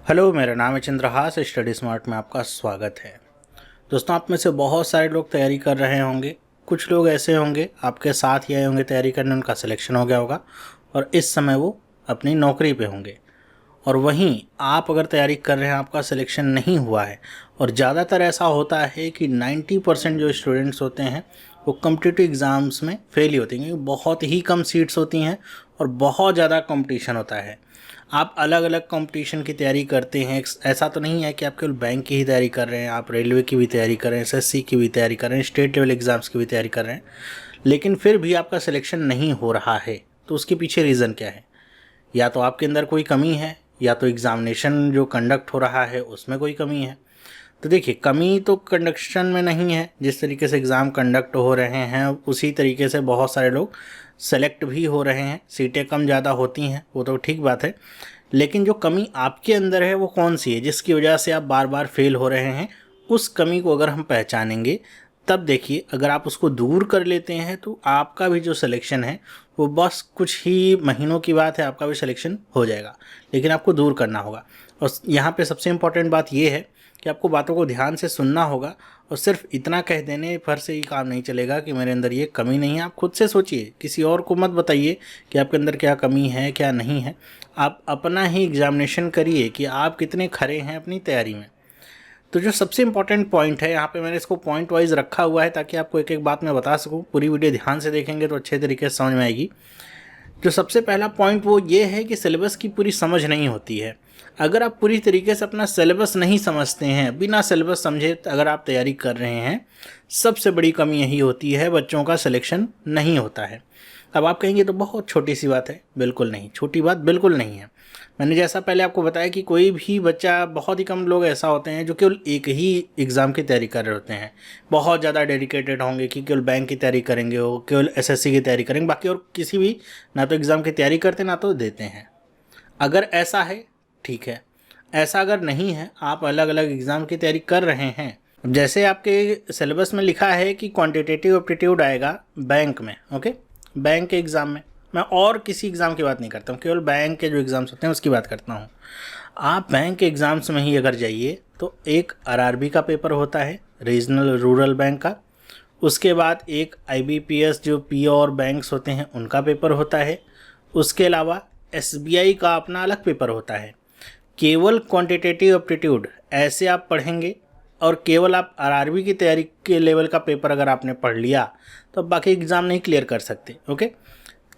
Hello, मेरा नाम है चंद्रहास। स्टडी स्मार्ट में आपका स्वागत है। दोस्तों, आप में से बहुत सारे लोग तैयारी कर रहे होंगे। कुछ लोग ऐसे होंगे आपके साथ ही आए होंगे तैयारी करने, उनका सिलेक्शन हो गया होगा और इस समय वो अपनी नौकरी पे होंगे। और वहीं आप अगर तैयारी कर रहे हैं, आपका सिलेक्शन नहीं हुआ है। और ज़्यादातर ऐसा होता है कि 90% जो स्टूडेंट्स होते हैं वो कॉम्पिटिटिव एग्ज़ाम्स में फेल ही होते हैं, क्योंकि बहुत ही कम सीट्स होती हैं और बहुत ज़्यादा कंपटीशन होता है। आप अलग अलग कंपटीशन की तैयारी करते हैं। ऐसा तो नहीं है कि आप केवल बैंक की ही तैयारी कर रहे हैं, आप रेलवे की भी तैयारी कर रहे हैं, एसएससी की भी तैयारी कर रहे हैं, स्टेट लेवल एग्ज़ाम्स की भी तैयारी कर रहे हैं, लेकिन फिर भी आपका सिलेक्शन नहीं हो रहा है। तो उसके पीछे रीज़न क्या है? या तो आपके अंदर कोई कमी है, या तो एग्ज़ामिनेशन जो कंडक्ट हो रहा है उसमें कोई कमी है। तो देखिए, कमी तो कंडक्शन में नहीं है। जिस तरीके से एग्ज़ाम कंडक्ट हो रहे हैं उसी तरीके से बहुत सारे लोग सेलेक्ट भी हो रहे हैं। सीटें कम ज़्यादा होती हैं, वो तो ठीक बात है, लेकिन जो कमी आपके अंदर है वो कौन सी है जिसकी वजह से आप बार बार फेल हो रहे हैं? उस कमी को अगर हम पहचानेंगे, तब देखिए, अगर आप उसको दूर कर लेते हैं तो आपका भी जो सिलेक्शन है वो बस कुछ ही महीनों की बात है, आपका भी सिलेक्शन हो जाएगा। लेकिन आपको दूर करना होगा। और यहाँ पे सबसे इम्पॉर्टेंट बात ये है कि आपको बातों को ध्यान से सुनना होगा। और सिर्फ इतना कह देने भर से ही काम नहीं चलेगा कि मेरे अंदर ये कमी नहीं है। आप खुद से सोचिए, किसी और को मत बताइए कि आपके अंदर क्या कमी है क्या नहीं है। आप अपना ही एग्जामिनेशन करिए कि आप कितने खरे हैं अपनी तैयारी में। तो जो सबसे इम्पॉर्टेंट पॉइंट है, यहाँ पे मैंने इसको पॉइंट वाइज रखा हुआ है ताकि आपको एक एक बात मैं बता सकूँ। पूरी वीडियो ध्यान से देखेंगे तो अच्छे तरीके से समझ में आएगी। जो सबसे पहला पॉइंट वो ये है कि सिलेबस की पूरी समझ नहीं होती है। अगर आप पूरी तरीके से अपना सिलेबस नहीं समझते हैं, बिना सिलेबस समझे अगर आप तैयारी कर रहे हैं, सबसे बड़ी कमी यही होती है, बच्चों का सिलेक्शन नहीं होता है। अब आप कहेंगे तो बहुत छोटी सी बात है। बिल्कुल नहीं, छोटी बात बिल्कुल नहीं है। मैंने जैसा पहले आपको बताया कि कोई भी बच्चा, बहुत ही कम लोग ऐसा होते हैं जो केवल एक ही एग्ज़ाम की तैयारी कर रहे होते हैं। बहुत ज़्यादा डेडिकेटेड होंगे कि केवल बैंक की तैयारी करेंगे, वो केवल एसएससी की तैयारी करेंगे, बाकी और किसी भी ना तो एग्ज़ाम की तैयारी करते ना तो देते हैं। अगर ऐसा है, ठीक है। ऐसा अगर नहीं है, आप अलग अलग एग्ज़ाम की तैयारी कर रहे हैं। अब जैसे आपके सिलेबस में लिखा है कि क्वांटिटेटिव एप्टीट्यूड आएगा बैंक में, ओके, बैंक के एग्ज़ाम में। मैं और किसी एग्ज़ाम की बात नहीं करता हूँ, केवल बैंक के जो एग्ज़ाम्स होते हैं उसकी बात करता हूँ। आप बैंक के एग्ज़ाम्स में ही अगर जाइए तो एक आरआरबी का पेपर होता है, रीजनल रूरल बैंक का। उसके बाद एक आईबीपीएस जो पीओ और बैंक्स होते हैं उनका पेपर होता है। उसके अलावा एसबीआई का अपना अलग पेपर होता है। केवल क्वांटिटेटिव एप्टीट्यूड ऐसे आप पढ़ेंगे और केवल आप आरआरबी की तैयारी के लेवल का पेपर अगर आपने पढ़ लिया तो बाकी एग्ज़ाम नहीं क्लियर कर सकते, ओके।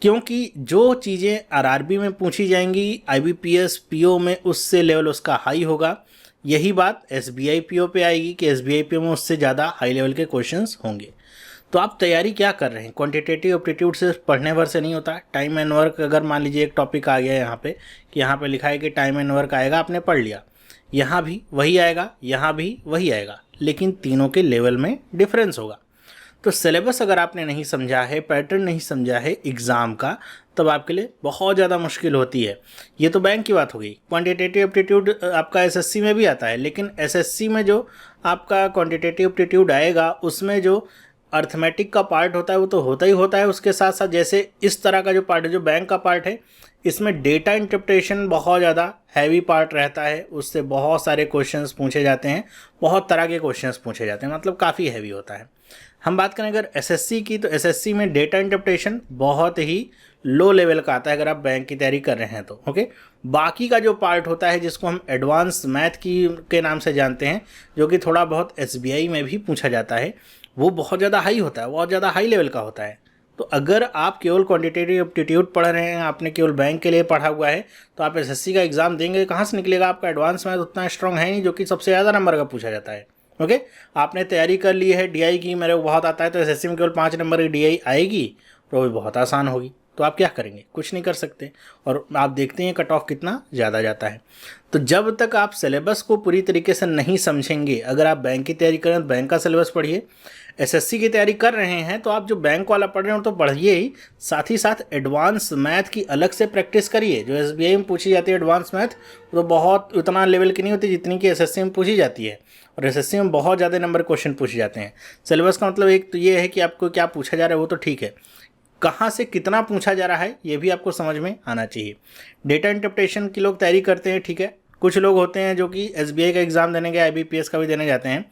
क्योंकि जो चीज़ें आरआरबी में पूछी जाएंगी आईबीपीएस पीओ में, उससे लेवल उसका हाई होगा। यही बात एसबीआई पीओ पे आएगी कि एसबीआई पीओ में उससे ज़्यादा हाई लेवल के क्वेश्चंस होंगे। तो आप तैयारी क्या कर रहे हैं? क्वांटिटेटिव एप्टीट्यूड सिर्फ पढ़ने भर से नहीं होता। टाइम एंड वर्क, अगर मान लीजिए एक टॉपिक आ गया यहाँ पे कि यहाँ पे लिखा है कि टाइम एंड वर्क आएगा, आपने पढ़ लिया, यहाँ भी वही आएगा, यहाँ भी वही आएगा, लेकिन तीनों के लेवल में डिफरेंस होगा। तो सिलेबस अगर आपने नहीं समझा है, पैटर्न नहीं समझा है एग्ज़ाम का, तब आपके लिए बहुत ज़्यादा मुश्किल होती है। ये तो बैंक की बात हो गई। क्वांटिटेटिव एप्टीट्यूड आपका एसएससी में भी आता है, लेकिन एसएससी में जो आपका क्वांटिटेटिव एप्टीट्यूड आएगा उसमें जो अर्थमेटिक का पार्ट होता है वो तो होता ही होता है। उसके साथ साथ जैसे इस तरह का जो पार्ट है, जो बैंक का पार्ट है, इसमें डेटा इंटरप्रिटेशन बहुत ज़्यादा हैवी पार्ट रहता है। उससे बहुत सारे क्वेश्चंस पूछे जाते हैं, बहुत तरह के क्वेश्चंस पूछे जाते हैं, मतलब काफ़ी हैवी होता है। हम बात करें अगर एसएससी की, तो एसएससी में डेटा इंटरप्रिटेशन बहुत ही लो लेवल का आता है अगर आप बैंक की तैयारी कर रहे हैं तो, ओके। बाकी का जो पार्ट होता है जिसको हम एडवांस मैथ की के नाम से जानते हैं, जो कि थोड़ा बहुत एसबीआई में भी पूछा जाता है, वो बहुत ज़्यादा हाई होता है, बहुत ज़्यादा हाई लेवल का होता है। तो अगर आप केवल क्वांटिटेटिव एप्टीट्यूड पढ़ रहे हैं, आपने केवल बैंक के लिए पढ़ा हुआ है, तो आप एसएससी का एग्ज़ाम देंगे कहाँ से निकलेगा? आपका एडवांस मैथ उतना स्ट्रॉन्ग है नहीं, जो कि सबसे ज़्यादा नंबर का पूछा जाता है, ओके। आपने तैयारी कर ली है डीआई की, मेरे को बहुत आता है, तो एसएससी में केवल 5 नंबर की डीआई आएगी तो वो भी बहुत आसान होगी। तो आप क्या करेंगे? कुछ नहीं कर सकते। और आप देखते हैं कट ऑफ कितना ज़्यादा जाता है। तो जब तक आप सिलेबस को पूरी तरीके से नहीं समझेंगे, अगर आप बैंक की तैयारी करें तो बैंक का सिलेबस पढ़िए, एसएससी की तैयारी कर रहे हैं तो आप जो बैंक वाला पढ़ रहे हो तो पढ़िए ही, साथ ही साथ एडवांस मैथ की अलग से प्रैक्टिस करिए। जो एसबीआई में पूछी जाती है एडवांस मैथ, तो बहुत उतना लेवल की नहीं होती जितनी कि एसएससी में पूछी जाती है। और एसएससी में बहुत ज़्यादा नंबर क्वेश्चन पूछे जाते हैं। सिलेबस का मतलब एक तो ये है कि आपको क्या पूछा जा रहा है वो तो ठीक है, कहाँ से कितना पूछा जा रहा है ये भी आपको समझ में आना चाहिए। डेटा इंटरप्रिटेशन की लोग तैयारी करते हैं, ठीक है, कुछ लोग होते हैं जो कि SBI का एग्ज़ाम देने के, IBPS का भी देने जाते हैं,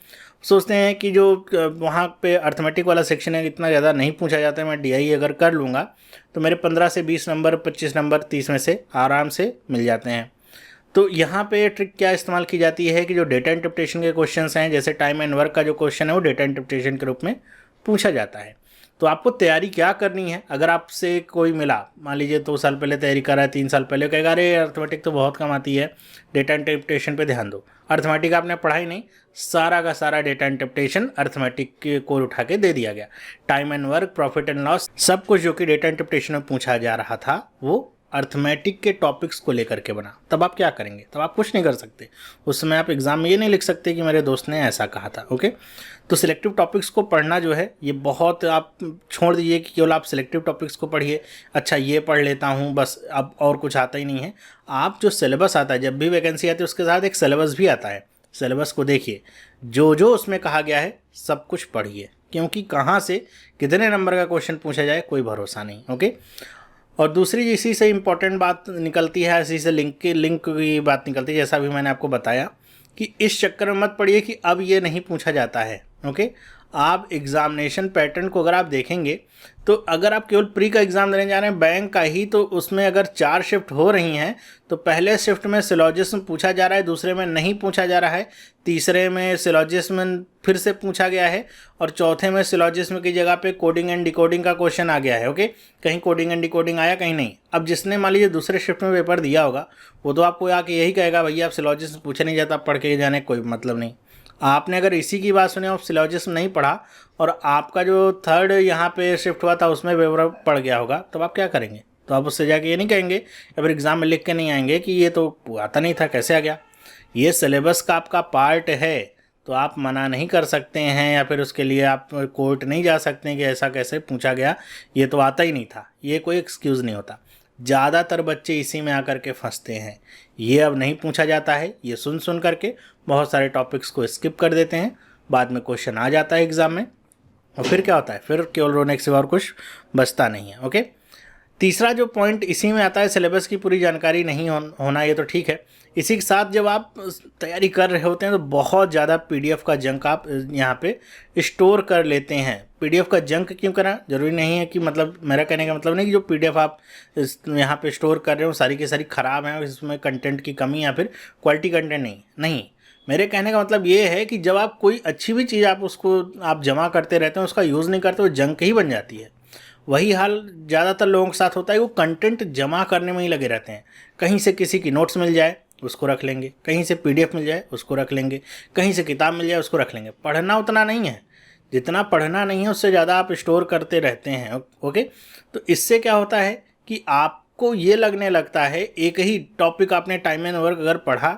सोचते हैं कि जो वहाँ पे अर्थमेटिक वाला सेक्शन है इतना ज़्यादा नहीं पूछा जाता है, मैं DI अगर कर लूँगा तो मेरे 15 से 20 नंबर, 25 नंबर, 30 में से आराम से मिल जाते हैं। तो यहाँ पे ट्रिक क्या इस्तेमाल की जाती है कि जो डेटा इंटरप्रिटेशन के क्वेश्चंस हैं, जैसे टाइम एंड वर्क का जो क्वेश्चन है वो डेटा इंटरप्रिटेशन के रूप में पूछा जाता है। तो आपको तैयारी क्या करनी है, अगर आपसे कोई मिला, मान लीजिए 2 साल पहले तैयारी कर रहा है, 3 साल पहले, कहेगा अरे अर्थमेटिक तो बहुत कम आती है, डेटा इंटरप्रिटेशन पे ध्यान दो। अर्थमेटिक आपने पढ़ा ही नहीं, सारा का सारा डेटा इंटरप्रिटेशन अर्थमेटिक के कोर उठा के दे दिया गया। Time and work, profit and loss, सब कुछ जो कि डेटा इंटरप्रिटेशन में पूछा जा रहा था वो अर्थमेटिक के टॉपिक्स को लेकर के बना। तब आप क्या करेंगे? तब आप कुछ नहीं कर सकते। उस समय आप एग्ज़ाम में ये नहीं लिख सकते कि मेरे दोस्त ने ऐसा कहा था। ओके, तो सिलेक्टिव टॉपिक्स को पढ़ना जो है ये बहुत, आप छोड़ दीजिए कि केवल आप सिलेक्टिव टॉपिक्स को पढ़िए, अच्छा ये पढ़ लेता हूँ बस, अब और कुछ आता ही नहीं है। आप जो सिलेबस आता है, जब भी वैकेंसी आती है उसके साथ एक सिलेबस भी आता है, सिलेबस को देखिए, जो जो उसमें कहा गया है सब कुछ पढ़िए, क्योंकि कहाँ से कितने नंबर का क्वेश्चन पूछा जाए कोई भरोसा नहीं। ओके, और दूसरी इसी से इम्पॉर्टेंट बात निकलती है, इसी से लिंक की बात निकलती है, जैसा भी मैंने आपको बताया कि इस चक्कर में मत पड़िए कि अब ये नहीं पूछा जाता है। ओके, आप एग्ज़ामिनेशन पैटर्न को अगर आप देखेंगे तो अगर आप केवल प्री का एग्ज़ाम देने जा रहे हैं बैंक का ही, तो उसमें अगर 4 शिफ्ट हो रही हैं तो पहले शिफ्ट में सिलॉजिज्म पूछा जा रहा है, दूसरे में नहीं पूछा जा रहा है, तीसरे में सिलॉजिज्म फिर से पूछा गया है, और चौथे में सिलॉजिज्म की जगह पे कोडिंग एंड डिकोडिंग का क्वेश्चन आ गया है। ओके, कहीं कोडिंग एंड डिकोडिंग आया, कहीं नहीं। अब जिसने मान लीजिए दूसरे शिफ्ट में पेपर दिया होगा वो तो आपको आके यही कहेगा भैया आप सिलॉजिज्म पूछे नहीं जाता, पढ़ के जाने कोई मतलब नहीं। आपने अगर इसी की बात सुनी और सिलॉजिज्म नहीं पढ़ा और आपका जो थर्ड यहाँ पे शिफ्ट हुआ था उसमें पेपर पड़ गया होगा, तब आप क्या करेंगे? तो आप उससे जाके ये नहीं कहेंगे या फिर एग्ज़ाम में लिख के नहीं आएंगे कि ये तो आता नहीं था, कैसे आ गया। ये सिलेबस का आपका पार्ट है, तो आप मना नहीं कर सकते हैं या फिर उसके लिए आप कोर्ट नहीं जा सकते हैं कि ऐसा कैसे पूछा गया, ये तो आता ही नहीं था। ये कोई एक्सक्यूज़ नहीं होता। ज़्यादातर बच्चे इसी में आकर के फंसते हैं, ये अब नहीं पूछा जाता है, ये सुन सुन करके बहुत सारे टॉपिक्स को स्किप कर देते हैं, बाद में क्वेश्चन आ जाता है एग्ज़ाम में, और फिर क्या होता है, फिर केवल रोने के सिवा और कुछ बचता नहीं है। ओके, तीसरा जो पॉइंट इसी में आता है, सिलेबस की पूरी जानकारी नहीं होना, ये तो ठीक है। इसी के साथ जब आप तैयारी कर रहे होते हैं तो बहुत ज़्यादा PDF का जंक आप यहाँ पे स्टोर कर लेते हैं। PDF का जंक क्यों करा? ज़रूरी नहीं है कि, मतलब मेरा कहने का मतलब नहीं कि जो PDF आप यहाँ पे स्टोर कर रहे हो सारी की सारी ख़राब हैं, इसमें कंटेंट की कमी या फिर क्वालिटी कंटेंट नहीं। मेरे कहने का मतलब ये है कि जब आप कोई अच्छी भी चीज़ आप जमा करते रहते हैं, उसका यूज़ नहीं करते, वो जंक ही बन जाती है। वही हाल ज़्यादातर लोगों के साथ होता है, वो कंटेंट जमा करने में ही लगे रहते हैं। कहीं से किसी की नोट्स मिल जाए उसको रख लेंगे, कहीं से PDF मिल जाए उसको रख लेंगे, कहीं से किताब मिल जाए उसको रख लेंगे। पढ़ना उतना नहीं है, जितना पढ़ना नहीं है उससे ज़्यादा आप स्टोर करते रहते हैं। ओके, तो इससे क्या होता है कि आपको ये लगने लगता है, एक ही टॉपिक आपने टाइम एंड वर्क अगर पढ़ा,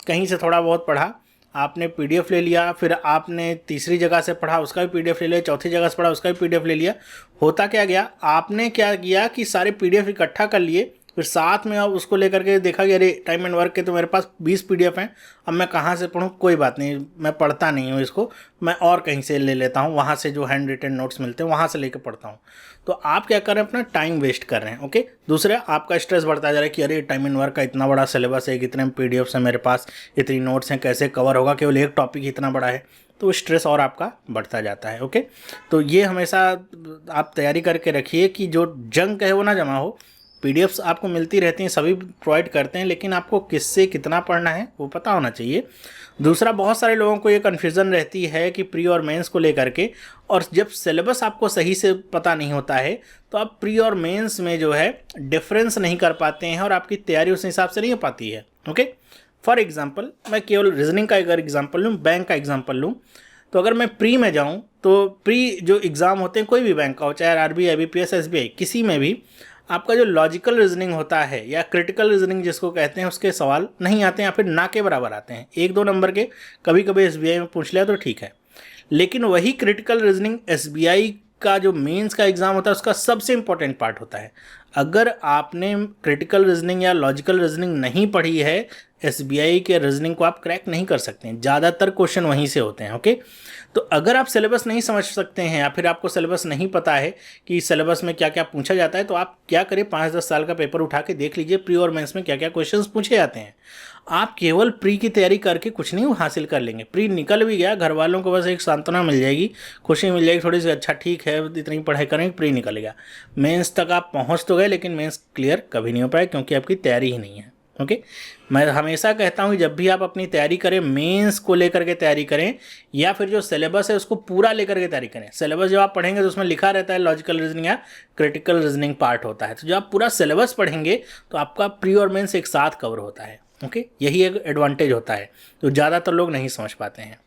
कहीं से थोड़ा बहुत पढ़ा, आपने PDF ले लिया, फिर आपने तीसरी जगह से पढ़ा उसका भी PDF ले लिया, चौथी जगह से पढ़ा उसका भी PDF ले लिया। होता क्या गया, आपने क्या किया कि सारे PDF इकट्ठा कर लिए, फिर साथ में अब उसको लेकर के देखा कि अरे टाइम एंड वर्क के तो मेरे पास 20 PDF हैं, अब मैं कहाँ से पढूं? कोई बात नहीं, मैं पढ़ता नहीं हूँ इसको, मैं और कहीं से ले लेता हूँ, वहाँ से जो हैंड रिटन नोट्स मिलते हैं वहाँ से लेकर पढ़ता हूँ। तो आप क्या कर रहे हैं? अपना टाइम वेस्ट कर रहे हैं। ओके, दूसरा आपका स्ट्रेस बढ़ता जा रहा है कि अरे टाइम एंड वर्क का इतना बड़ा सिलेबस है, इतने PDFs हैं मेरे पास, इतनी नोट्स हैं, कैसे कवर होगा, केवल एक टॉपिक इतना बड़ा है, तो स्ट्रेस और आपका बढ़ता जाता है। ओके, तो ये हमेशा आप तैयारी करके रखिए कि जो जंक है वो ना जमा हो। PDFs आपको मिलती रहती हैं, सभी प्रोवाइड करते हैं, लेकिन आपको किससे कितना पढ़ना है वो पता होना चाहिए। दूसरा, बहुत सारे लोगों को ये कन्फ्यूज़न रहती है कि प्री और मेंस को लेकर के, और जब सिलेबस आपको सही से पता नहीं होता है तो आप प्री और मेंस में जो है डिफरेंस नहीं कर पाते हैं और आपकी तैयारी उस हिसाब से नहीं हो पाती है। ओके, फॉर एग्जाम्पल मैं केवल रीजनिंग का अगर एग्जाम्पल लूँ, बैंक का एग्जाम्पल लूँ, तो अगर मैं प्री में जाऊँ तो प्री जो एग्ज़ाम होते हैं कोई भी बैंक का हो, चाहे RBI, IBPS, SBI, किसी में भी आपका जो लॉजिकल रीजनिंग होता है या क्रिटिकल रीजनिंग जिसको कहते हैं, उसके सवाल नहीं आते हैं या फिर ना के बराबर आते हैं। 1-2 नंबर के कभी कभी SBI में पूछ लिया तो ठीक है, लेकिन वही क्रिटिकल रीजनिंग SBI का जो मेंस का एग्ज़ाम होता है उसका सबसे इंपॉर्टेंट पार्ट होता है। अगर आपने क्रिटिकल रीजनिंग या लॉजिकल रीजनिंग नहीं पढ़ी है एसबीआई के रीजनिंग को आप क्रैक नहीं कर सकते हैं, ज़्यादातर क्वेश्चन वहीं से होते हैं। ओके, तो अगर आप सिलेबस नहीं समझ सकते हैं या फिर आपको सिलेबस नहीं पता है कि सिलेबस में क्या क्या पूछा जाता है, तो आप क्या करें, 5-10 साल का पेपर उठा के देख लीजिए प्री और मेंस में क्या क्या क्वेश्चंस पूछे जाते हैं। आप केवल प्री की तैयारी करके कुछ नहीं हासिल कर लेंगे। प्री निकल भी गया, घर वालों को बस एक सांत्वना मिल जाएगी, खुशी मिल जाएगी थोड़ी सी, अच्छा ठीक है इतनी पढ़ाई करेंगे, प्री निकल गया। मेंस तक आप पहुंच तो गए, लेकिन मेंस क्लियर कभी नहीं हो पाए क्योंकि आपकी तैयारी ही नहीं है। ओके, मैं हमेशा कहता हूँ जब भी आप अपनी तैयारी करें, मेंस को लेकर के तैयारी करें या फिर जो सिलेबस है उसको पूरा लेकर के तैयारी करें। सिलेबस जब आप पढ़ेंगे तो उसमें लिखा रहता है लॉजिकल रीजनिंग या क्रिटिकल रीजनिंग पार्ट होता है, तो जब आप पूरा सिलेबस पढ़ेंगे तो आपका प्री और मेंस एक साथ कवर होता है। ओके, यही एक एडवांटेज होता है जो ज़्यादातर लोग नहीं समझ पाते हैं।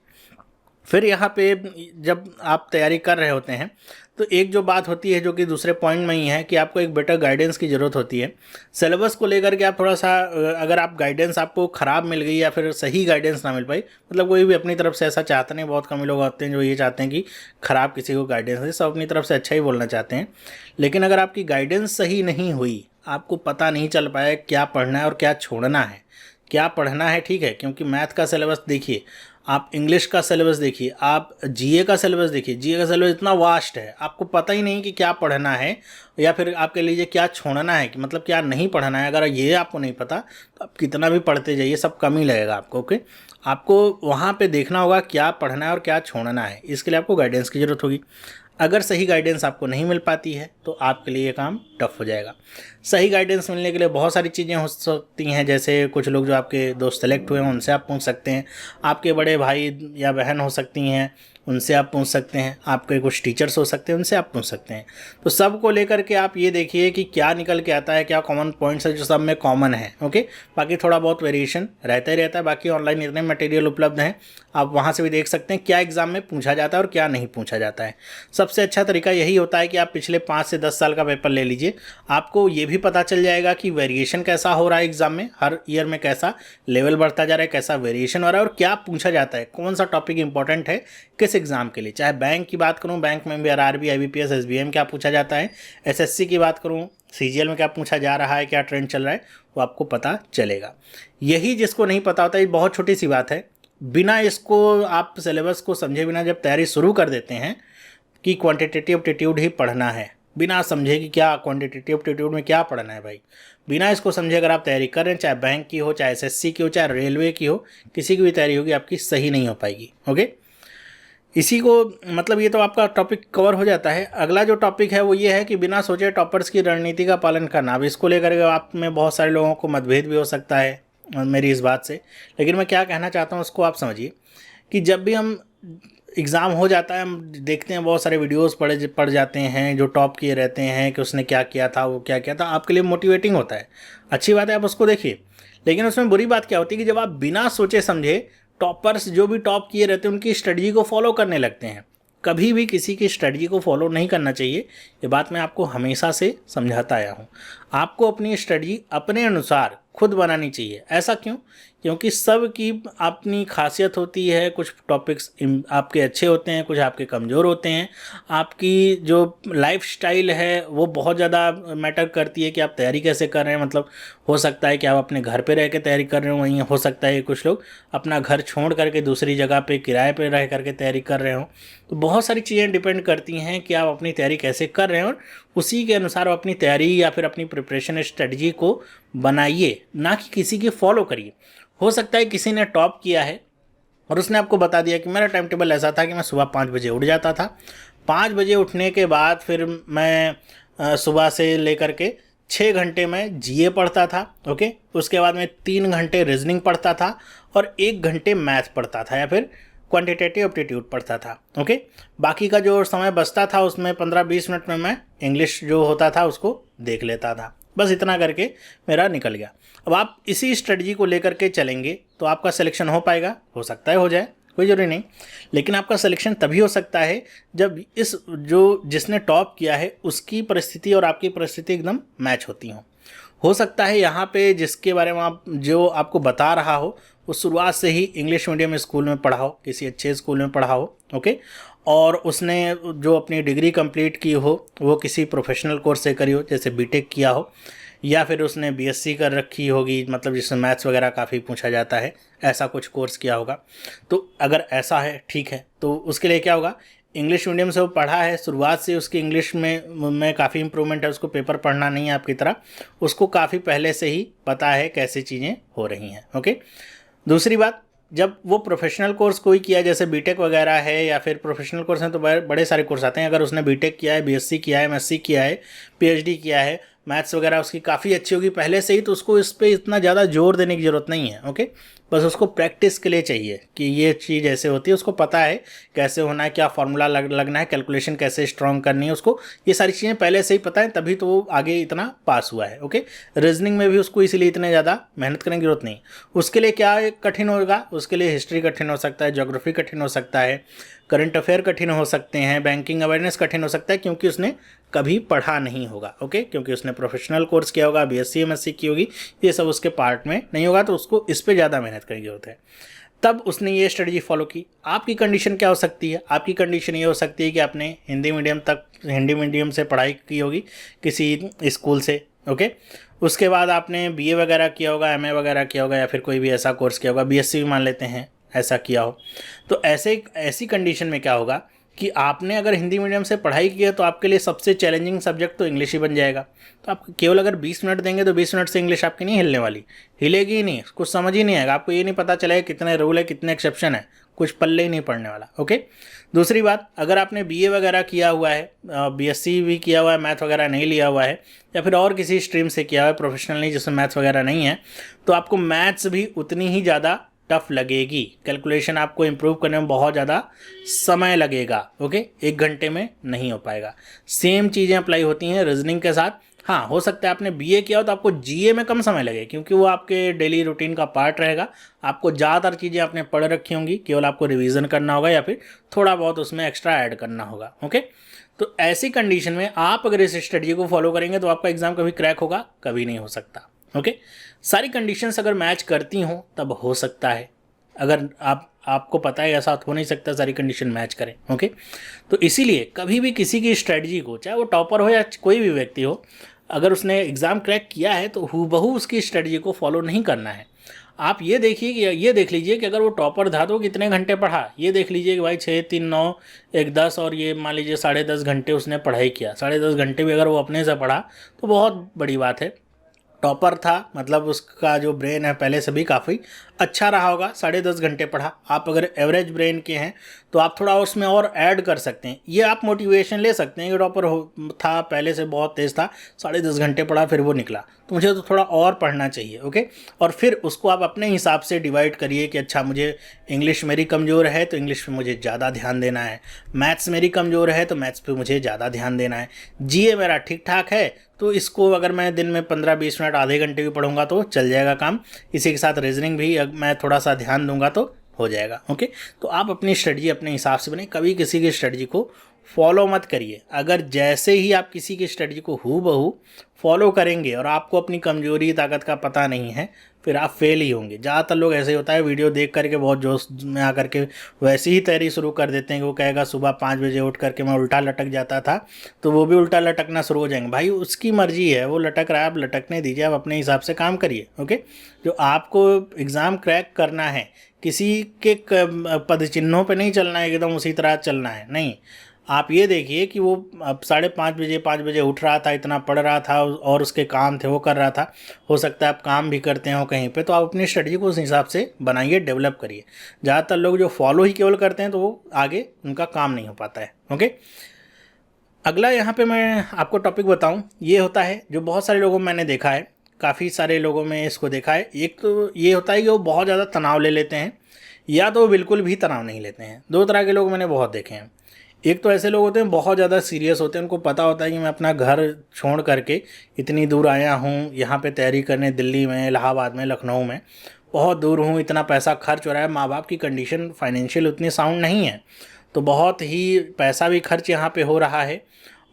फिर यहाँ पे जब आप तैयारी कर रहे होते हैं तो एक जो बात होती है जो कि दूसरे पॉइंट में ही है कि आपको एक बेटर गाइडेंस की ज़रूरत होती है। सिलेबस को लेकर के आप थोड़ा सा, अगर आप गाइडेंस आपको ख़राब मिल गई या फिर सही गाइडेंस ना मिल पाई, मतलब कोई भी अपनी तरफ से ऐसा चाहते नहीं, बहुत कम लोग होते हैं जो ये चाहते हैं कि ख़राब किसी को गाइडेंस दे, सब अपनी तरफ से अच्छा ही बोलना चाहते हैं। लेकिन अगर आपकी गाइडेंस सही नहीं हुई, आपको पता नहीं चल पाया क्या पढ़ना है और क्या छोड़ना है, क्या पढ़ना है, ठीक है, क्योंकि मैथ का सिलेबस देखिए, आप इंग्लिश का सिलेबस देखिए, आप जीए का सिलेबस देखिए, जीए का सिलेबस इतना वास्ट है, आपको पता ही नहीं कि क्या पढ़ना है या फिर आप कह लीजिए क्या छोड़ना है, कि मतलब क्या नहीं पढ़ना है। अगर ये आपको नहीं पता तो आप कितना भी पढ़ते जाइए सब कम ही लगेगा आपको। ओके, आपको वहाँ पे देखना होगा क्या पढ़ना है और क्या छोड़ना है, इसके लिए आपको गाइडेंस की ज़रूरत होगी। अगर सही गाइडेंस आपको नहीं मिल पाती है तो आपके लिए ये काम टफ हो जाएगा। सही गाइडेंस मिलने के लिए बहुत सारी चीज़ें हो सकती हैं, जैसे कुछ लोग जो आपके दोस्त सेलेक्ट हुए हैं उनसे आप पूछ सकते हैं, आपके बड़े भाई या बहन हो सकती हैं उनसे आप पूछ सकते हैं, आपके कुछ टीचर्स हो सकते हैं उनसे आप पूछ सकते हैं। तो सब को लेकर के आप ये देखिए कि क्या निकल के आता है, क्या कॉमन पॉइंट्स है जो सब में कॉमन है। ओके, बाकी थोड़ा बहुत वेरिएशन रहता ही रहता है। बाकी ऑनलाइन इतने मटेरियल उपलब्ध हैं, आप वहाँ से भी देख सकते हैं क्या एग्जाम में पूछा जाता है और क्या नहीं पूछा जाता है। सबसे अच्छा तरीका यही होता है कि आप पिछले 5 से 10 साल का पेपर ले लीजिए, आपको ये भी पता चल जाएगा कि वेरिएशन कैसा हो रहा है एग्जाम में, हर ईयर में कैसा लेवल बढ़ता जा रहा है, कैसा वेरिएशन हो रहा है और क्या पूछा जाता है, कौन सा टॉपिक इंपॉर्टेंट है किस एग्जाम के लिए। चाहे बैंक की बात करूँ, बैंक में भी आरआरबी, आईबीपीएस, एसबीएम क्या पूछा जाता है, एसएससी की बात करूँ, सीजीएल में क्या पूछा जा रहा है, क्या ट्रेंड चल रहा है, वो आपको पता चलेगा। यही जिसको नहीं पता होता, ये बहुत छोटी सी बात है, बिना इसको आप सिलेबस को समझे बिना जब तैयारी शुरू कर देते हैं कि क्वांटिटेटिव एप्टीट्यूड ही पढ़ना है, बिना समझे कि क्या क्वांटिटेटिव एप्टीट्यूड में क्या पढ़ना है भाई, बिना इसको समझे अगर आप तैयारी कर रहे हैं, चाहे बैंक की हो, चाहे एसएससी की हो, चाहे रेलवे की हो, किसी की भी तैयारी होगी आपकी सही नहीं हो पाएगी। ओके, इसी को मतलब ये तो आपका टॉपिक कवर हो जाता है। अगला जो टॉपिक है वो ये है कि बिना सोचे टॉपर्स की रणनीति का पालन करना। अब इसको लेकर आप में बहुत सारे लोगों को मतभेद भी हो सकता है मेरी इस बात से, लेकिन मैं क्या कहना चाहता हूँ उसको आप समझिए कि जब भी हम एग्ज़ाम हो जाता है, हम देखते हैं बहुत सारे वीडियोस पढ़ जाते हैं जो टॉप किए रहते हैं कि उसने क्या किया था, वो क्या किया था, आपके लिए मोटिवेटिंग होता है, अच्छी बात है, आप उसको देखिए। लेकिन उसमें बुरी बात क्या होती है कि जब आप बिना सोचे समझे टॉपर्स जो भी टॉप किए रहते हैं उनकी स्ट्रेटजी को फॉलो करने लगते हैं। कभी भी किसी की स्ट्रेटजी को फॉलो नहीं करना चाहिए, ये बात मैं आपको हमेशा से समझाता आया हूँ। आपको अपनी स्ट्रेटजी अपने अनुसार खुद बनानी चाहिए। ऐसा क्यों? क्योंकि सब की अपनी खासियत होती है, कुछ टॉपिक्स आपके अच्छे होते हैं, कुछ आपके कमज़ोर होते हैं। आपकी जो लाइफ स्टाइल है वो बहुत ज़्यादा मैटर करती है कि आप तैयारी कैसे कर रहे हैं। मतलब हो सकता है कि आप अपने घर पे रह के तैयारी कर रहे हो, वहीं हो सकता है कुछ लोग अपना घर छोड़ करके दूसरी जगह पे किराए पे रह करके तैयारी कर रहे हो। तो बहुत सारी चीज़ें डिपेंड करती हैं कि आप अपनी तैयारी कैसे कर रहे हैं और उसी के अनुसार आप अपनी तैयारी या फिर अपनी प्रिपरेशन स्ट्रेटजी को बनाइए, ना कि किसी की फॉलो करिए। हो सकता है किसी ने टॉप किया है और उसने आपको बता दिया कि मेरा टाइम टेबल ऐसा था कि मैं सुबह 5 बजे उठ जाता था, 5 बजे उठने के बाद फिर मैं सुबह से लेकर के 6 घंटे में जीए पढ़ता था। ओके, उसके बाद में 3 घंटे रीजनिंग पढ़ता था और 1 घंटे मैथ पढ़ता था या फिर क्वांटिटेटिव एप्टीट्यूड पढ़ता था। ओके, बाकी का जो समय बचता था उसमें 15-20 मिनट में मैं इंग्लिश जो होता था उसको देख लेता था। बस इतना करके मेरा निकल गया। अब आप इसी स्ट्रेटजी को लेकर के चलेंगे तो आपका सिलेक्शन हो पाएगा, हो सकता है हो जाए, कोई ज़रूरी नहीं, लेकिन आपका सिलेक्शन तभी हो सकता है जब इस जो जिसने टॉप किया है उसकी परिस्थिति और आपकी परिस्थिति एकदम मैच होती हो सकता है यहाँ पे जिसके बारे में आप जो आपको बता रहा हो वो शुरुआत से ही इंग्लिश मीडियम स्कूल में पढ़ा हो, किसी अच्छे स्कूल में पढ़ा हो। ओके, और उसने जो अपनी डिग्री कंप्लीट की हो वो किसी प्रोफेशनल कोर्स से करी हो, जैसे बीटेक किया हो, या फिर उसने बीएससी कर रखी होगी, मतलब जिसमें मैथ्स वगैरह काफ़ी पूछा जाता है, ऐसा कुछ कोर्स किया होगा। तो अगर ऐसा है ठीक है, तो उसके लिए क्या होगा, इंग्लिश मीडियम से वो पढ़ा है, शुरुआत से उसकी इंग्लिश में काफ़ी इंप्रूवमेंट है, उसको पेपर पढ़ना नहीं है आपकी तरह, उसको काफ़ी पहले से ही पता है कैसे चीज़ें हो रही हैं। ओके, दूसरी बात, जब वो प्रोफेशनल कोर्स कोई किया, जैसे बीटेक वगैरह है या फिर प्रोफेशनल कोर्स हैं, तो बड़े सारे कोर्स आते हैं। अगर उसने बीटेक किया है, बीएससी किया है, एमएससी किया है, पीएचडी किया है, मैथ्स वगैरह उसकी काफ़ी अच्छी होगी पहले से ही, तो उसको इस पर इतना ज़्यादा जोर देने की ज़रूरत नहीं है। ओके, बस उसको प्रैक्टिस के लिए चाहिए कि ये चीज़ ऐसे होती है, उसको पता है कैसे होना है, क्या फार्मूला लगना है, कैलकुलेशन कैसे स्ट्रॉन्ग करनी है, उसको ये सारी चीज़ें पहले से ही पता है, तभी तो वो आगे इतना पास हुआ है। ओके, रीजनिंग में भी उसको इसीलिए इतने ज़्यादा मेहनत करने की जरूरत नहीं। उसके लिए क्या कठिन होगा, उसके लिए हिस्ट्री कठिन हो सकता है, ज्योग्राफी कठिन हो सकता है, करंट अफेयर कठिन हो सकते हैं, बैंकिंग अवेयरनेस कठिन हो सकता है, क्योंकि उसने कभी पढ़ा नहीं होगा। ओके, क्योंकि उसने प्रोफेशनल कोर्स किया होगा, बीएससी एमएससी की होगी, ये सब उसके पार्ट में नहीं होगा, तो उसको इस पे ज़्यादा मेहनत करने की जरूरत है। तब उसने ये स्ट्रेटजी फॉलो की। आपकी कंडीशन क्या हो सकती है, आपकी कंडीशन ये हो सकती है कि आपने हिंदी मीडियम से पढ़ाई की होगी किसी स्कूल से। ओके, उसके बाद आपने बीए वगैरह किया होगा, एमए वगैरह किया होगा, या फिर कोई भी ऐसा कोर्स किया होगा, बीएससी भी मान लेते हैं ऐसा किया हो। तो ऐसी कंडीशन में क्या होगा कि आपने अगर हिंदी मीडियम से पढ़ाई की है, तो आपके लिए सबसे चैलेंजिंग सब्जेक्ट तो इंग्लिश ही बन जाएगा। तो आप केवल अगर 20 मिनट देंगे तो 20 मिनट से इंग्लिश आपकी नहीं हिलने वाली, हिलेगी ही नहीं, कुछ समझ ही नहीं आएगा, आपको ये नहीं पता चलेगा कितने रूल है, कितने एक्सेप्शन है, कुछ पल्ले ही नहीं पड़ने वाला। ओके, दूसरी बात, अगर आपने बीए वगैरह किया हुआ है, बीएससी भी किया हुआ है, मैथ वगैरह नहीं लिया हुआ है, या फिर और किसी स्ट्रीम से किया हुआ है प्रोफेशनल नहीं, जिसमें मैथ्स वगैरह नहीं है, तो आपको मैथ्स भी उतनी ही ज़्यादा टफ लगेगी। कैलकुलेशन आपको इम्प्रूव करने में बहुत ज़्यादा समय लगेगा। ओके, 1 घंटे में नहीं हो पाएगा। सेम चीज़ें अप्लाई होती हैं रीजनिंग के साथ। हाँ, हो सकता है आपने बीए किया हो तो आपको जीए में कम समय लगे, क्योंकि वो आपके डेली रूटीन का पार्ट रहेगा। आपको ज़्यादातर चीज़ें आपने पढ़ रखी होंगी, केवल आपको रिवीजन करना होगा या फिर थोड़ा बहुत उसमें एक्स्ट्रा ऐड करना होगा। ओके, तो ऐसी कंडीशन में आप अगर इस स्ट्रेटजी को फॉलो करेंगे तो आपका एग्जाम कभी क्रैक होगा, कभी नहीं हो सकता। ओके, सारी कंडीशंस अगर मैच करती हों तब हो सकता है। अगर आपको पता है ऐसा हो नहीं सकता सारी कंडीशन मैच करें। ओके, तो इसीलिए कभी भी किसी की स्ट्रेटजी को, चाहे वो टॉपर हो या कोई भी व्यक्ति हो, अगर उसने एग्ज़ाम क्रैक किया है तो हूबहू उसकी स्ट्रेटजी को फॉलो नहीं करना है। आप ये देखिए कि ये देख लीजिए कि अगर वो टॉपर था तो कितने घंटे पढ़ा, ये देख लीजिए कि भाई 6, 3, 9, 1, 10 और ये मान लीजिए 10.5 घंटे उसने पढ़ाई किया। 10.5 घंटे भी अगर वो अपने से पढ़ा तो बहुत बड़ी बात है। टॉपर था मतलब उसका जो ब्रेन है पहले से भी काफ़ी अच्छा रहा होगा, 10.5 घंटे पढ़ा। आप अगर एवरेज ब्रेन के हैं तो आप थोड़ा उसमें और ऐड कर सकते हैं। ये आप मोटिवेशन ले सकते हैं कि टॉपर था पहले से बहुत तेज़ था, 10.5 घंटे पढ़ा फिर वो निकला, तो मुझे तो थोड़ा और पढ़ना चाहिए। ओके, और फिर उसको आप अपने हिसाब से डिवाइड करिए कि अच्छा मुझे इंग्लिश मेरी कमज़ोर है तो इंग्लिश पे मुझे ज़्यादा ध्यान देना है, मैथ्स मेरी कमज़ोर है तो मैथ्स पे मुझे ज़्यादा ध्यान देना है, जीए मेरा ठीक ठाक है तो इसको अगर मैं दिन में 15-20 मिनट आधे घंटे भी पढ़ूंगा तो चल जाएगा काम। इसी के साथ रीजनिंग भी मैं थोड़ा सा ध्यान दूंगा तो हो जाएगा। ओके, तो आप अपनी स्ट्रेटजी अपने हिसाब से बनाइए, कभी किसी की स्ट्रेटजी को फॉलो मत करिए। अगर जैसे ही आप किसी की स्ट्रेटजी को हूबहू फॉलो करेंगे और आपको अपनी कमजोरी ताकत का पता नहीं है, फिर आप फेल ही होंगे। ज़्यादातर लोग ऐसे ही होता है, वीडियो देख करके बहुत जोश में आकर के वैसे ही तैयारी शुरू कर देते हैं कि वो कहेगा सुबह 5 बजे उठ करके मैं उल्टा लटक जाता था, तो वो भी उल्टा लटकना शुरू हो जाएंगे। भाई उसकी मर्जी है, वो लटक रहा है, आप लटकने दीजिए, आप अपने हिसाब से काम करिए। ओके, जो आपको एग्ज़ाम क्रैक करना है, किसी के पद चिन्हों पर नहीं चलना है, एकदम उसी तरह चलना है नहीं। आप ये देखिए कि वो अब 5:30 बजे उठ रहा था, इतना पढ़ रहा था और उसके काम थे वो कर रहा था। हो सकता है आप काम भी करते हो कहीं पे, तो आप अपनी स्ट्रेटजी को उस हिसाब से बनाइए, डेवलप करिए। ज़्यादातर लोग जो फॉलो ही केवल करते हैं तो वो आगे उनका काम नहीं हो पाता है। ओके, अगला यहाँ पे मैं आपको टॉपिक बताऊँ, ये होता है जो बहुत सारे लोगों में मैंने देखा है, काफ़ी सारे लोगों में इसको देखा है। एक तो ये होता है कि वो बहुत ज़्यादा तनाव ले लेते हैं, या तो वो बिल्कुल भी तनाव नहीं लेते हैं। 2 तरह के लोग मैंने बहुत देखे हैं। एक तो ऐसे लोग होते हैं बहुत ज़्यादा सीरियस होते हैं, उनको पता होता है कि मैं अपना घर छोड़ करके इतनी दूर आया हूँ यहाँ पे तैयारी करने, दिल्ली में, इलाहाबाद में, लखनऊ में, बहुत दूर हूँ, इतना पैसा खर्च हो रहा है, माँ बाप की कंडीशन फाइनेंशियल उतनी साउंड नहीं है, तो बहुत ही पैसा भी खर्च यहाँ पे हो रहा है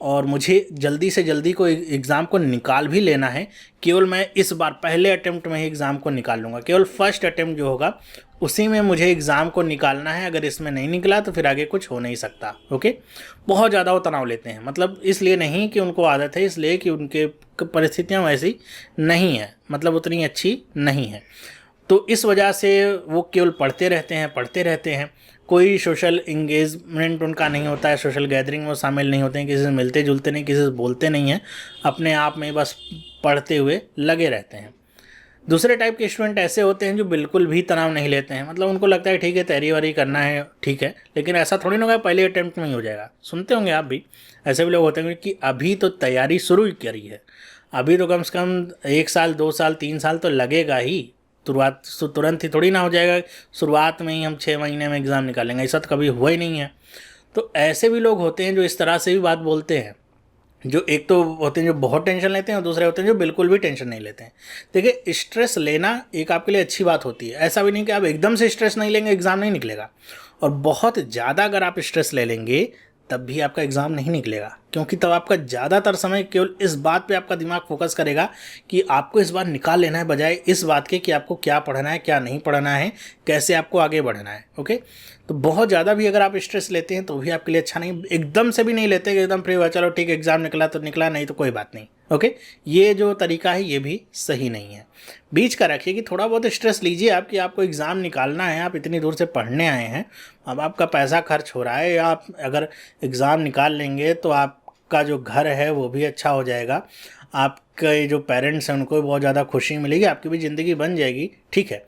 और मुझे जल्दी से जल्दी को एग्ज़ाम को निकाल भी लेना है, केवल मैं इस बार पहले अटेम्प्ट में ही एग्ज़ाम को निकाल लूँगा, केवल फर्स्ट अटेम्प्ट जो होगा उसी में मुझे एग्ज़ाम को निकालना है। अगर इसमें नहीं निकला तो फिर आगे कुछ हो नहीं सकता। ओके, बहुत ज़्यादा वो तनाव लेते हैं, मतलब इसलिए नहीं कि उनको आदत है, इसलिए कि उनके परिस्थितियाँ वैसी नहीं है, मतलब उतनी अच्छी नहीं है। तो इस वजह से वो केवल पढ़ते रहते हैं, कोई सोशल इंगेजमेंट उनका नहीं होता है, सोशल गैदरिंग में वो शामिल नहीं होते हैं, किसी से मिलते जुलते नहीं, किसी से बोलते नहीं हैं, अपने आप में बस पढ़ते हुए लगे रहते हैं। दूसरे टाइप के स्टूडेंट ऐसे होते हैं जो बिल्कुल भी तनाव नहीं लेते हैं, मतलब उनको लगता है ठीक है तैयारी वारी करना है ठीक है, लेकिन ऐसा थोड़ी ना होगा पहले अटेम्प्ट में ही हो जाएगा। सुनते होंगे आप भी, ऐसे भी लोग होते हैं कि अभी तो तैयारी शुरू ही करी है, अभी तो कम से कम 1 साल 2 साल 3 साल तो लगेगा ही, शुरुआत तुरंत ही थोड़ी ना हो जाएगा, शुरुआत में ही हम 6 महीने में एग्ज़ाम निकालेंगे, ऐसा तो कभी हुआ ही नहीं है। तो ऐसे भी लोग होते हैं जो इस तरह से भी बात बोलते हैं, जो एक तो होते हैं जो बहुत टेंशन लेते हैं और दूसरे होते हैं जो बिल्कुल भी टेंशन नहीं लेते हैं। देखिए, स्ट्रेस लेना एक आपके लिए अच्छी बात होती है, ऐसा भी नहीं कि आप एकदम से स्ट्रेस नहीं लेंगे एग्ज़ाम नहीं निकलेगा, और बहुत ज़्यादा अगर आप स्ट्रेस ले लेंगे तब भी आपका एग्ज़ाम नहीं निकलेगा, क्योंकि तब आपका ज़्यादातर समय केवल इस बात पे आपका दिमाग फोकस करेगा कि आपको इस बार निकाल लेना है, बजाय इस बात के कि आपको क्या पढ़ना है क्या नहीं पढ़ना है, कैसे आपको आगे बढ़ना है। ओके, तो बहुत ज़्यादा भी अगर आप स्ट्रेस लेते हैं तो भी आपके लिए अच्छा नहीं, एकदम से भी नहीं लेते कि एकदम फ्री हुआ चलो ठीक है एग्ज़ाम निकला तो निकला, नहीं तो कोई बात नहीं। ओके, ये जो तरीका है ये भी सही नहीं है। बीच का रखिए कि थोड़ा बहुत स्ट्रेस लीजिए आप, कि आपको एग्ज़ाम निकालना है, आप इतनी दूर से पढ़ने आए हैं, अब आपका पैसा खर्च हो रहा है, या आप अगर एग्ज़ाम निकाल लेंगे तो आपका जो घर है वो भी अच्छा हो जाएगा, आपके जो पेरेंट्स हैं उनको भी बहुत ज़्यादा खुशी मिलेगी, आपकी भी ज़िंदगी बन जाएगी, ठीक है।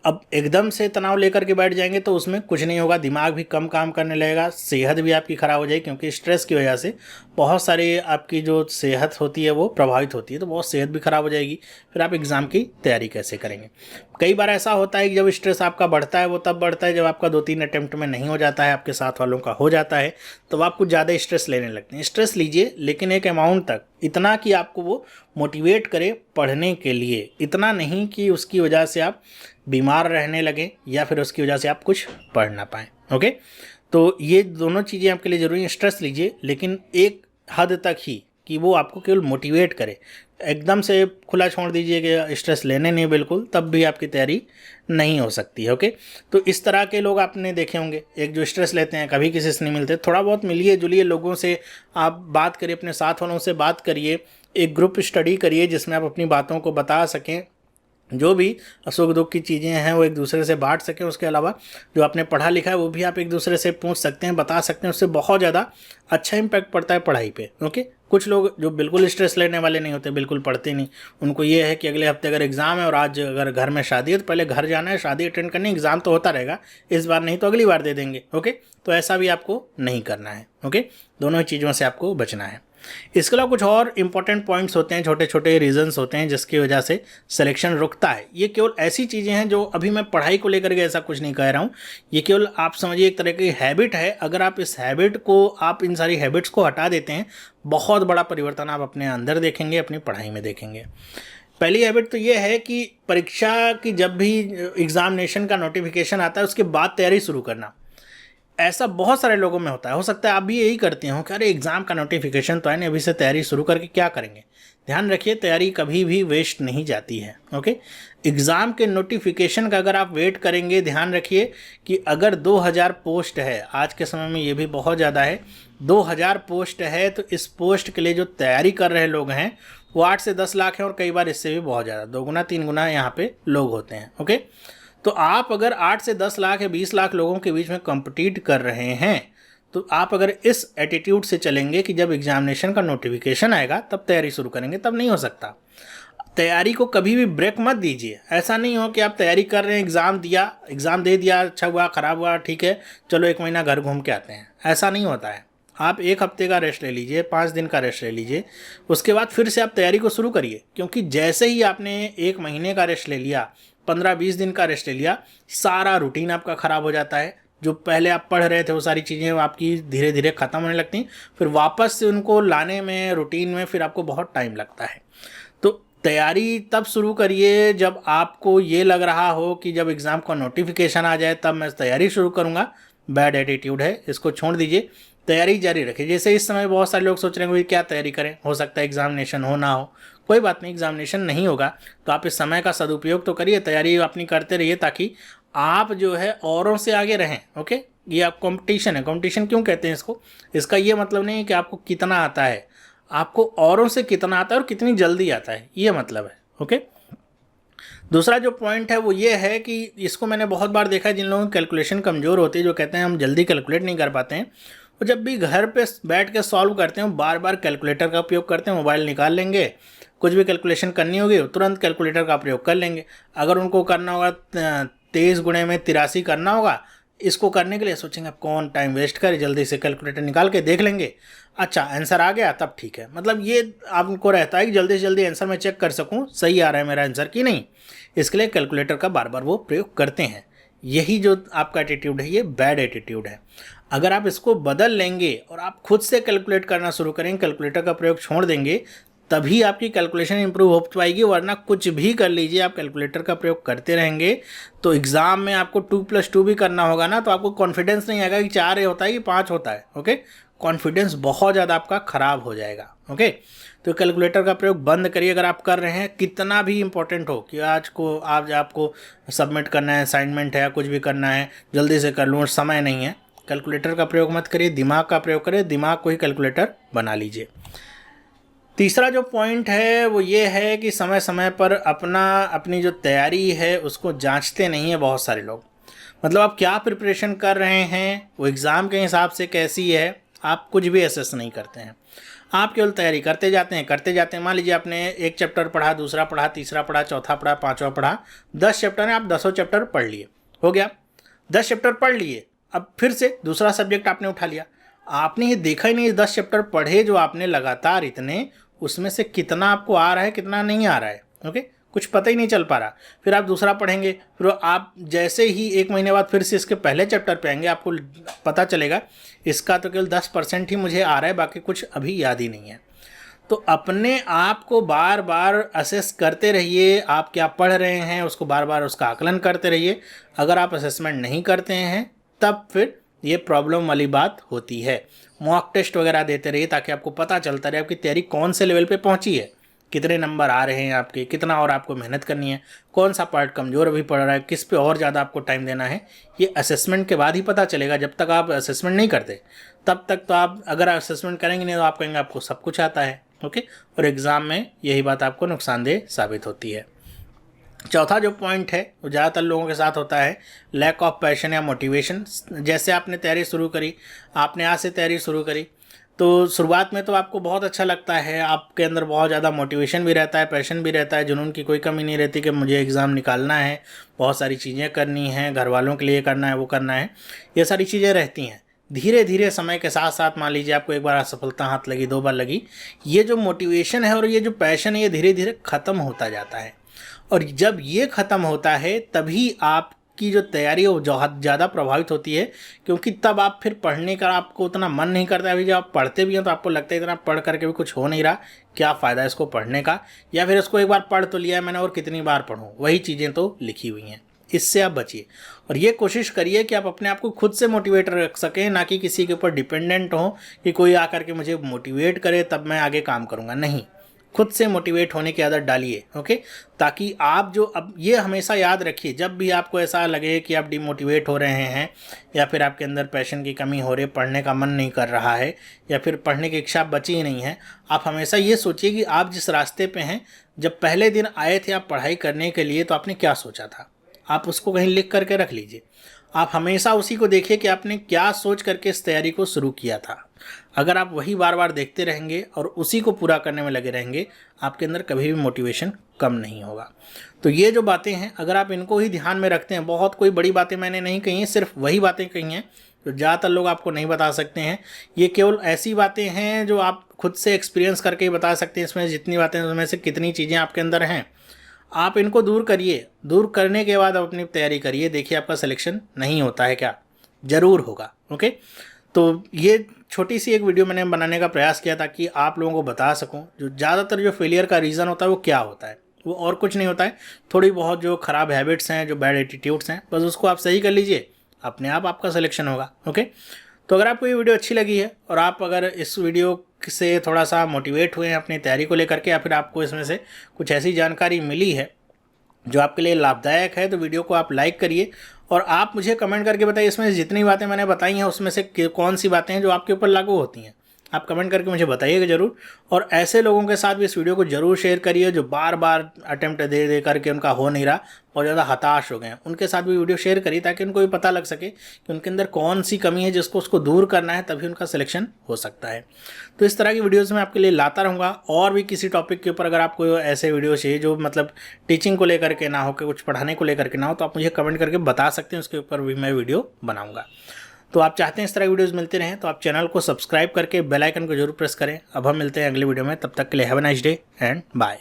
अब एकदम से तनाव लेकर के बैठ जाएंगे तो उसमें कुछ नहीं होगा, दिमाग भी कम काम करने लगेगा, सेहत भी आपकी ख़राब हो जाएगी, क्योंकि स्ट्रेस की वजह से बहुत सारी आपकी जो सेहत होती है वो प्रभावित होती है, तो बहुत सेहत भी ख़राब हो जाएगी, फिर आप एग्ज़ाम की तैयारी कैसे करेंगे। कई बार ऐसा होता है कि जब स्ट्रेस आपका बढ़ता है वो तब बढ़ता है जब आपका 2-3 अटेम्प्ट में नहीं हो जाता है, आपके साथ वालों का हो जाता है, तो आप कुछ ज़्यादा स्ट्रेस लेने लगते हैं। स्ट्रेस लीजिए लेकिन एक अमाउंट तक, इतना कि आपको वो मोटिवेट करे पढ़ने के लिए, इतना नहीं कि उसकी वजह से आप बीमार रहने लगे या फिर उसकी वजह से आप कुछ पढ़ ना पाएँ। ओके, तो ये दोनों चीज़ें आपके लिए ज़रूरी हैं। स्ट्रेस लीजिए लेकिन एक हद तक ही, कि वो आपको केवल मोटिवेट करे, एकदम से खुला छोड़ दीजिए कि स्ट्रेस लेने नहीं बिल्कुल, तब भी आपकी तैयारी नहीं हो सकती है। ओके, तो इस तरह के लोग आपने देखे होंगे, एक जो स्ट्रेस लेते हैं कभी किसी से नहीं मिलते, थोड़ा बहुत मिलिए जुलिए लोगों से, आप बात करिए, अपने साथ वालों से बात करिए, एक ग्रुप स्टडी करिए जिसमें आप अपनी बातों को बता सकें, जो भी सुख दुख की चीज़ें हैं वो एक दूसरे से बांट सकें। उसके अलावा जो आपने पढ़ा लिखा है वो भी आप एक दूसरे से पूछ सकते हैं, बता सकते हैं, उससे बहुत ज़्यादा अच्छा इम्पैक्ट पड़ता है पढ़ाई पे। ओके, कुछ लोग जो बिल्कुल स्ट्रेस लेने वाले नहीं होते, बिल्कुल पढ़ते नहीं, उनको ये है कि अगले हफ्ते अगर एग्ज़ाम है और आज अगर घर में शादी है तो पहले घर जाना है, शादी अटेंड करनी, एग्ज़ाम तो होता रहेगा, इस बार नहीं तो अगली बार दे देंगे। ओके, तो ऐसा भी आपको नहीं करना है। ओके, दोनों ही चीज़ों से आपको बचना है। इसके अलावा कुछ और इंपॉर्टेंट पॉइंट्स होते हैं, छोटे छोटे रीजंस होते हैं जिसकी वजह से सिलेक्शन रुकता है। ये केवल ऐसी चीज़ें हैं जो अभी मैं पढ़ाई को लेकर के ऐसा कुछ नहीं कह रहा हूँ, ये केवल आप समझिए एक तरह की हैबिट है। अगर आप इस हैबिट को, आप इन सारी हैबिट्स को हटा देते हैं, बहुत बड़ा परिवर्तन आप अपने अंदर देखेंगे, अपनी पढ़ाई में देखेंगे। पहली हैबिट तो ये है कि परीक्षा की जब भी एग्जामिनेशन का नोटिफिकेशन आता है उसके बाद तैयारी शुरू करना। ऐसा बहुत सारे लोगों में होता है, हो सकता है आप भी यही करते हो कि अरे एग्ज़ाम का नोटिफिकेशन तो है नहीं, अभी से तैयारी शुरू करके क्या करेंगे। ध्यान रखिए, तैयारी कभी भी वेस्ट नहीं जाती है। ओके, एग्ज़ाम के नोटिफिकेशन का अगर आप वेट करेंगे, ध्यान रखिए कि अगर 2000 पोस्ट है, आज के समय में ये भी बहुत ज़्यादा है, 2000 पोस्ट है, तो इस पोस्ट के लिए जो तैयारी कर रहे लोग हैं वो 8 से 10 लाख हैं, और कई बार इससे भी बहुत ज़्यादा, 2 गुना 3 गुना यहाँ पे लोग होते हैं। ओके, तो आप अगर 8 से 10 लाख या 20 लाख लोगों के बीच में कॉम्पिटिट कर रहे हैं, तो आप अगर इस एटीट्यूड से चलेंगे कि जब एग्जामिनेशन का नोटिफिकेशन आएगा तब तैयारी शुरू करेंगे, तब नहीं हो सकता। तैयारी को कभी भी ब्रेक मत दीजिए। ऐसा नहीं हो कि आप तैयारी कर रहे हैं, एग्ज़ाम दे दिया, अच्छा हुआ ख़राब हुआ ठीक है चलो 1 महीना घर घूम के आते हैं, ऐसा नहीं होता है। आप 1 हफ्ते का रेस्ट ले लीजिए, 5 दिन का रेस्ट ले लीजिए, उसके बाद फिर से आप तैयारी को शुरू करिए। क्योंकि जैसे ही आपने 1 महीने का रेस्ट ले लिया, 15-20 दिन का रेस्ट ले लिया, सारा रूटीन आपका ख़राब हो जाता है। जो पहले आप पढ़ रहे थे वो सारी चीज़ें आपकी धीरे धीरे ख़त्म होने लगती हैं, फिर वापस से उनको लाने में, रूटीन में फिर आपको बहुत टाइम लगता है। तो तैयारी तब शुरू करिए जब आपको ये लग रहा हो कि जब एग्ज़ाम का नोटिफिकेशन आ जाए तब मैं तैयारी शुरू करूँगा। बैड एटीट्यूड है, इसको छोड़ दीजिए। तैयारी जारी रखें। जैसे इस समय बहुत सारे लोग सोच रहे हैं कि क्या तैयारी करें, हो सकता है एग्जामिनेशन हो ना हो, कोई बात नहीं, एग्जामिनेशन नहीं होगा तो आप इस समय का सदुपयोग तो करिए, तैयारी अपनी करते रहिए ताकि आप जो है औरों से आगे रहें। ओके, ये आप कंपटीशन है। कंपटीशन क्यों कहते हैं इसको? इसका ये मतलब नहीं है कि आपको कितना आता है, आपको औरों से कितना आता है और कितनी जल्दी आता है, ये मतलब है। ओके, दूसरा जो पॉइंट है वो ये है कि इसको मैंने बहुत बार देखा है, जिन लोगों की कैलकुलेशन कमज़ोर होती है, जो कहते हैं हम जल्दी कैलकुलेट नहीं कर पाते हैं, वो जब भी घर पे बैठ के सॉल्व करते हैं बार बार कैलकुलेटर का उपयोग करते हैं। मोबाइल निकाल लेंगे, कुछ भी कैलकुलेशन करनी होगी तुरंत कैलकुलेटर का प्रयोग कर लेंगे। अगर उनको करना होगा 23 गुणे में 83 करना होगा, इसको करने के लिए सोचेंगे अब कौन टाइम वेस्ट करे, जल्दी से कैलकुलेटर निकाल के देख लेंगे, अच्छा आंसर आ गया तब ठीक है। मतलब ये आपको रहता है कि जल्दी से जल्दी आंसर मैं चेक कर सकूं सही आ रहा है मेरा आंसर कि नहीं, इसके लिए कैलकुलेटर का बार बार वो प्रयोग करते हैं। यही जो आपका एटीट्यूड है ये बैड एटीट्यूड है। अगर आप इसको बदल लेंगे और आप खुद से कैलकुलेट करना शुरू करेंगे, कैलकुलेटर का प्रयोग छोड़ देंगे, तभी आपकी कैलकुलेशन इंप्रूव हो पाएगी। वरना कुछ भी कर लीजिए, आप कैलकुलेटर का प्रयोग करते रहेंगे तो एग्ज़ाम में आपको 2+2 भी करना होगा ना, तो आपको कॉन्फिडेंस नहीं आएगा कि 4 होता है कि 5 होता है। ओके, कॉन्फिडेंस बहुत ज़्यादा आपका ख़राब हो जाएगा। ओके, तो कैलकुलेटर का प्रयोग बंद करिए अगर आप कर रहे हैं, कितना भी इंपॉर्टेंट हो कि आज आपको सबमिट करना है, असाइनमेंट है या कुछ भी करना है, जल्दी से कर लूँ, समय नहीं है, कैलकुलेटर का प्रयोग मत करिए, दिमाग का प्रयोग करिए, दिमाग को ही कैलकुलेटर बना लीजिए। तीसरा जो पॉइंट है वो ये है कि समय समय पर अपनी जो तैयारी है उसको जांचते नहीं है बहुत सारे लोग। मतलब आप क्या प्रिपरेशन कर रहे हैं वो एग्ज़ाम के हिसाब से कैसी है, आप कुछ भी असेस नहीं करते हैं, आप केवल तैयारी करते जाते हैं। मान लीजिए आपने एक चैप्टर पढ़ा, दूसरा पढ़ा, तीसरा पढ़ा, चौथा पढ़ा, पाँचवा पढ़ा, 10 चैप्टर हैं, आप 10 चैप्टर पढ़ लिए, हो गया, 10 चैप्टर पढ़ लिए। अब फिर से दूसरा सब्जेक्ट आपने उठा लिया, आपने ये देखा ही नहीं 10 चैप्टर पढ़े जो आपने लगातार इतने, उसमें से कितना आपको आ रहा है कितना नहीं आ रहा है। ओके, कुछ पता ही नहीं चल पा रहा। फिर आप दूसरा पढ़ेंगे, फिर आप जैसे ही 1 महीने बाद फिर से इसके पहले चैप्टर पे आएंगे, आपको पता चलेगा इसका तो केवल 10% ही मुझे आ रहा है, बाकी कुछ अभी याद ही नहीं है। तो अपने आप को बार बार असेस करते रहिए, आप क्या पढ़ रहे हैं उसको बार बार उसका आकलन करते रहिए। अगर आप असेसमेंट नहीं करते हैं तब फिर ये प्रॉब्लम वाली बात होती है। मॉक टेस्ट वगैरह देते रहिए ताकि आपको पता चलता रहे आपकी तैयारी कौन से लेवल पे पहुंची है, कितने नंबर आ रहे हैं आपके, कितना और आपको मेहनत करनी है, कौन सा पार्ट कमज़ोर अभी पड़ रहा है, किस पे और ज़्यादा आपको टाइम देना है। ये असेसमेंट के बाद ही पता चलेगा। जब तक आप असेसमेंट नहीं करते तब तक तो आप अगर असेसमेंट करेंगे नहीं तो आप कहेंगे आपको सब कुछ आता है। ओके, और एग्ज़ाम में यही बात आपको नुकसानदेह साबित होती है। चौथा जो पॉइंट है वो ज़्यादातर लोगों के साथ होता है लैक ऑफ पैशन या मोटिवेशन। जैसे आपने तैयारी शुरू करी, आपने आज से तैयारी शुरू करी, तो शुरुआत में तो आपको बहुत अच्छा लगता है, आपके अंदर बहुत ज़्यादा मोटिवेशन भी रहता है, पैशन भी रहता है, जुनून की कोई कमी नहीं रहती कि मुझे एग्ज़ाम निकालना है, बहुत सारी चीज़ें करनी हैं, घर वालों के लिए करना है, वो करना है, ये सारी चीज़ें रहती हैं। धीरे धीरे समय के साथ साथ मान लीजिए आपको एक बार असफलता हाथ लगी, 2 बार लगी, ये जो मोटिवेशन है और ये जो पैशन है ये धीरे धीरे ख़त्म होता जाता है। और जब ये ख़त्म होता है तभी आपकी जो तैयारी है वो बहुत ज़्यादा प्रभावित होती है, क्योंकि तब आप फिर पढ़ने का आपको उतना मन नहीं करता। अभी जब आप पढ़ते भी हैं तो आपको लगता है इतना पढ़ करके भी कुछ हो नहीं रहा, क्या फ़ायदा इसको पढ़ने का, या फिर इसको एक बार पढ़ तो लिया है मैंने और कितनी बार पढ़ूँ, वही चीज़ें तो लिखी हुई हैं। इससे आप बचिए और ये कोशिश करिए कि आप अपने आप को खुद से मोटिवेट रख सकें, ना कि किसी के ऊपर डिपेंडेंट हो कि कोई आकर के मुझे मोटिवेट करे तब मैं आगे काम करूँगा। नहीं, खुद से मोटिवेट होने की आदत डालिए। ओके, ताकि आप जो अब ये हमेशा याद रखिए, जब भी आपको ऐसा लगे कि आप डिमोटिवेट हो रहे हैं या फिर आपके अंदर पैशन की कमी हो रही है, पढ़ने का मन नहीं कर रहा है या फिर पढ़ने की इच्छा बची ही नहीं है, आप हमेशा ये सोचिए कि आप जिस रास्ते पे हैं, जब पहले दिन आए थे आप पढ़ाई करने के लिए तो आपने क्या सोचा था, आप उसको कहीं लिख करके रख लीजिए। आप हमेशा उसी को देखिए कि आपने क्या सोच करके इस तैयारी को शुरू किया था। अगर आप वही बार बार देखते रहेंगे और उसी को पूरा करने में लगे रहेंगे, आपके अंदर कभी भी मोटिवेशन कम नहीं होगा। तो ये जो बातें हैं अगर आप इनको ही ध्यान में रखते हैं, बहुत कोई बड़ी बातें मैंने नहीं कही हैं, सिर्फ वही बातें कही हैं जो ज़्यादातर लोग आपको नहीं बता सकते हैं। ये केवल ऐसी बातें हैं जो आप खुद से एक्सपीरियंस करके ही बता सकते हैं। इसमें जितनी बातें उसमें से कितनी चीज़ें आपके अंदर हैं, आप इनको दूर करिए। दूर करने के बाद आप अपनी तैयारी करिए, देखिए आपका सिलेक्शन नहीं होता है क्या, ज़रूर होगा। ओके, तो ये छोटी सी एक वीडियो मैंने बनाने का प्रयास किया ताकि आप लोगों को बता सकूं जो ज़्यादातर जो फेलियर का रीज़न होता है वो क्या होता है। वो और कुछ नहीं होता है, थोड़ी बहुत जो ख़राब हैबिट्स हैं, जो बैड एटीट्यूड्स हैं, बस उसको आप सही कर लीजिए, अपने आप आपका सिलेक्शन होगा। ओके, तो अगर आपको ये वीडियो अच्छी लगी है और आप अगर इस वीडियो से थोड़ा सा मोटिवेट हुए हैं अपनी तैयारी को लेकर के, या फिर आपको इसमें से कुछ ऐसी जानकारी मिली है जो आपके लिए लाभदायक है, तो वीडियो को आप लाइक करिए और आप मुझे कमेंट करके बताइए इसमें जितनी बातें मैंने बताई हैं उसमें से कौन सी बातें हैं जो आपके ऊपर लागू होती हैं। आप कमेंट करके मुझे बताइएगा ज़रूर। और ऐसे लोगों के साथ भी इस वीडियो को ज़रूर शेयर करिए जो बार बार अटेम्प्ट दे दे करके उनका हो नहीं रहा, बहुत ज़्यादा हताश हो गए हैं। उनके साथ भी वीडियो शेयर करिए ताकि उनको भी पता लग सके कि उनके अंदर कौन सी कमी है जिसको उसको दूर करना है, तभी उनका सिलेक्शन हो सकता है। तो इस तरह की वीडियोज़ मैं आपके लिए लाता रहूँगा। और भी किसी टॉपिक के ऊपर अगर आपको ऐसे वीडियो चाहिए जो मतलब टीचिंग को लेकर के ना हो, कि कुछ पढ़ाने को लेकर के ना हो, तो आप मुझे कमेंट करके बता सकते हैं, उसके ऊपर भी मैं वीडियो बनाऊँगा। तो आप चाहते हैं इस तरह की वीडियोस मिलते रहें तो आप चैनल को सब्सक्राइब करके बेल आइकन को जरूर प्रेस करें। अब हम मिलते हैं अगले वीडियो में, तब तक के लिए have a nice day and bye.